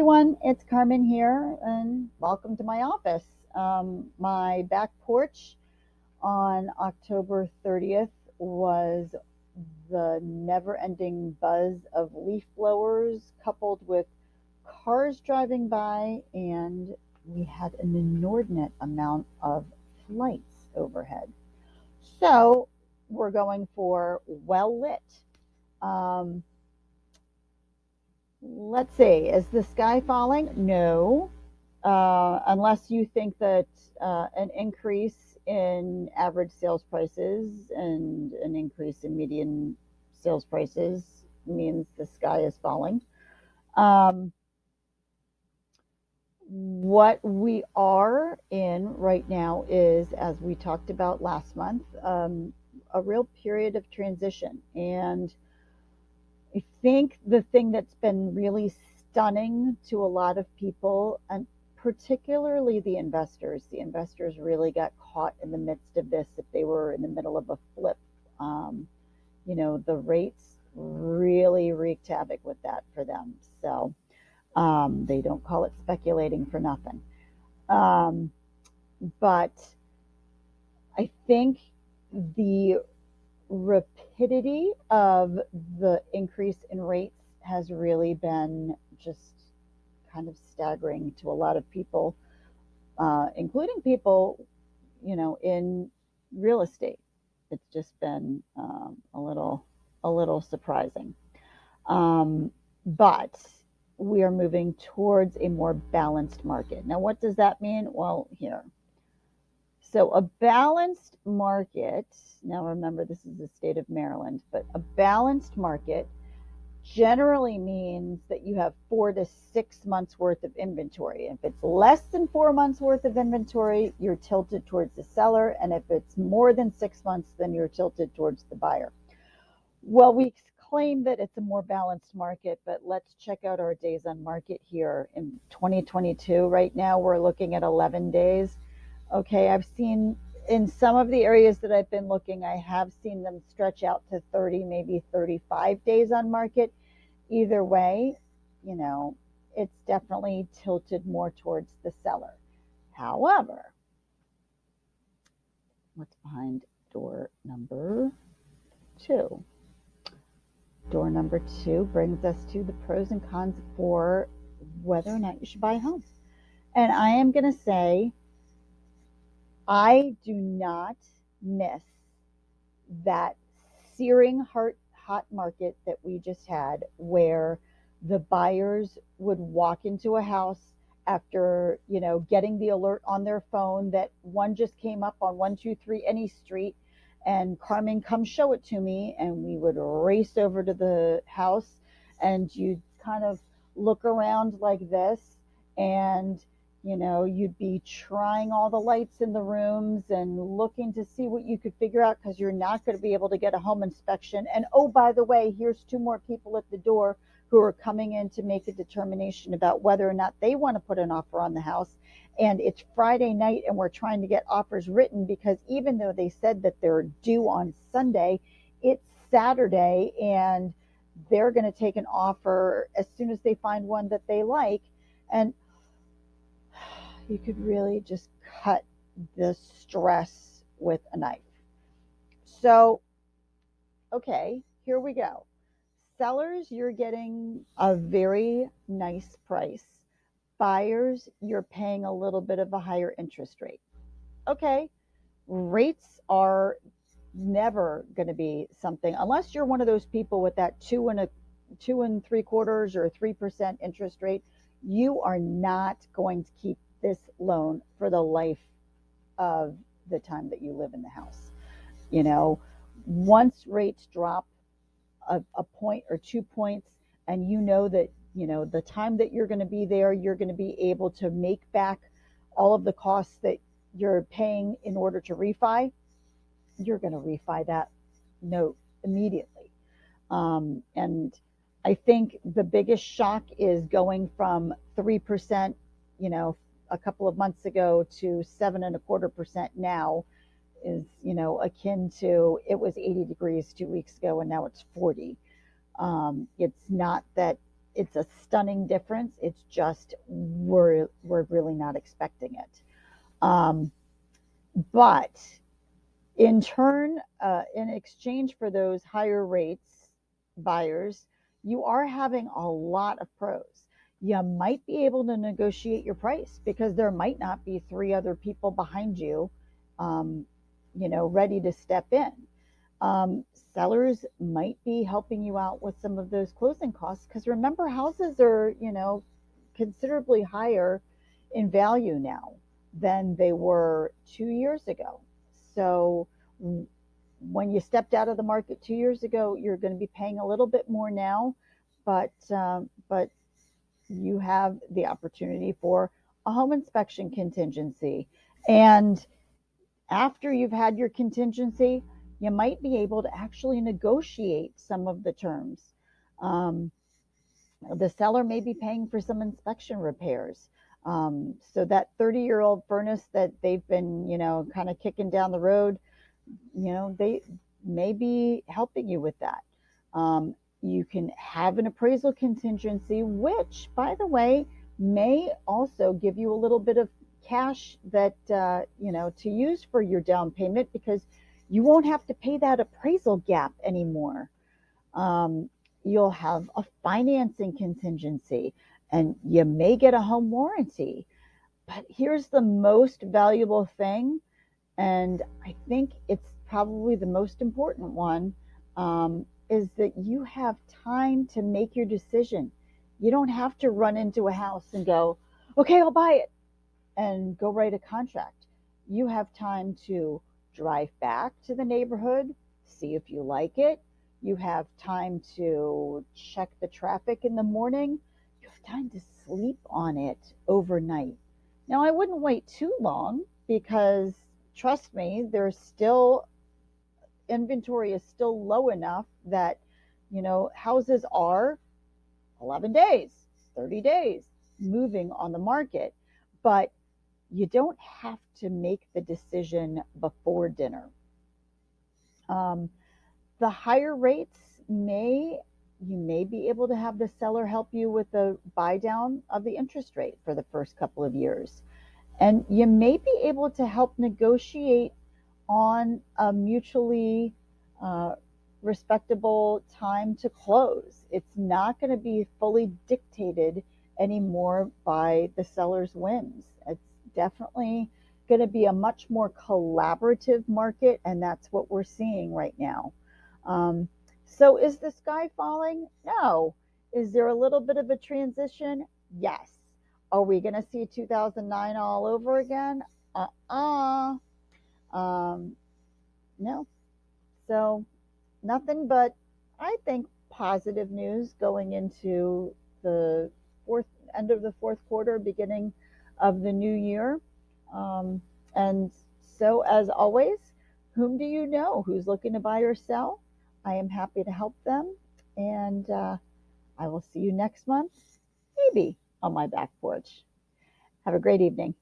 everyone, it's Carmen here, and welcome to my office. My back porch on October 30th was the never ending buzz of leaf blowers coupled with cars driving by, and we had an inordinate amount of flights overhead. So we're going for well lit. Um, let's see, is the sky falling? No, unless you think that an increase in average sales prices and an increase in median sales prices means the sky is falling. Um, what we are in right now is, as we talked about last month, a real period of transition. And I think the thing that's been really stunning to a lot of people, and particularly the investors really got caught in the midst of this if they were in the middle of a flip. Um, the rates really wreaked havoc with that for them. So they don't call it speculating for nothing. Um, but I think the rapidity of the increase in rates has really been just kind of staggering to a lot of people, including people, in real estate. It's just been a little surprising. But we are moving towards a more balanced market. Now, what does that mean? Well, here. So a balanced market, now remember this is the state of Maryland, but a balanced market generally means that you have 4 to 6 months worth of inventory. If it's less than 4 months worth of inventory, you're tilted towards the seller. And if it's more than 6 months, then you're tilted towards the buyer. Well, we claim that it's a more balanced market, but let's check out our days on market here in 2022. Right now, we're looking at 11 days. Okay, I've seen in some of the areas that I've been looking, I have seen them stretch out to 30, maybe 35 days on market. Either way, you know, it's definitely tilted more towards the seller. However, what's behind door number two? Door number two brings us to the pros and cons for whether or not you should buy a home. And I am going to say, I do not miss that searing hot market that we just had, where the buyers would walk into a house after, getting the alert on their phone that one just came up on 123 any street, and Carmen, come show it to me. And we would race over to the house, and you'd kind of look around like this, and you'd be trying all the lights in the rooms and looking to see what you could figure out, because you're not going to be able to get a home inspection. And oh, by the way, here's two more people at the door who are coming in to make a determination about whether or not they want to put an offer on the house. And it's Friday night, and we're trying to get offers written, because even though they said that they're due on Sunday, it's Saturday, and they're going to take an offer as soon as they find one that they like. And you could really just cut the stress with a knife. So, okay, here we go. Sellers, you're getting a very nice price. Buyers, you're paying a little bit of a higher interest rate. Okay, rates are never going to be something, unless you're one of those people with that 2 and 3/4 or 3% interest rate. You are not going to keep this loan for the life of the time that you live in the house. You know, once rates drop a point or 2 points, and that, the time that you're going to be there, you're going to be able to make back all of the costs that you're paying in order to refi, you're going to refi that note immediately. And I think the biggest shock is going from 3%, a couple of months ago, to 7.25% now, is, akin to, it was 80 degrees 2 weeks ago and now it's 40. It's not that it's a stunning difference. It's just we're really not expecting it. Um, but in turn, in exchange for those higher rates, buyers, you are having a lot of pros. You might be able to negotiate your price because there might not be three other people behind you, um, ready to step in. Sellers might be helping you out with some of those closing costs because remember, houses are, considerably higher in value now than they were 2 years ago. So when you stepped out of the market 2 years ago, you're going to be paying a little bit more now, but you have the opportunity for a home inspection contingency. And after you've had your contingency, you might be able to actually negotiate some of the terms. Um, the seller may be paying for some inspection repairs. So that 30-year-old furnace that they've been, kind of kicking down the road, they may be helping you with that. You can have an appraisal contingency, which, by the way, may also give you a little bit of cash that, to use for your down payment because you won't have to pay that appraisal gap anymore. Um, you'll have a financing contingency and you may get a home warranty. But here's the most valuable thing, and I think it's probably the most important one, is that you have time to make your decision. You don't have to run into a house and go, okay, I'll buy it, and go write a contract. You have time to drive back to the neighborhood, see if you like it. You have time to check the traffic in the morning. You have time to sleep on it overnight. Now, I wouldn't wait too long because trust me, there's still inventory is still low enough that, houses are 11 days, 30 days moving on the market. But you don't have to make the decision before dinner. Um, the higher rates you may be able to have the seller help you with the buy down of the interest rate for the first couple of years. And you may be able to help negotiate on a mutually uh, respectable time to close. It's not going to be fully dictated anymore by the seller's whims. It's definitely going to be a much more collaborative market, and that's what we're seeing right now. Um, so, is the sky falling? No. Is there a little bit of a transition? Yes. Are we going to see 2009 all over again? Uh-uh. Um, no. So nothing but, I think, positive news going into the fourth end of the fourth quarter, beginning of the new year. Um, and so, as always, whom do you know who's looking to buy or sell? I am happy to help them, and I will see you next month, maybe on my back porch. Have a great evening.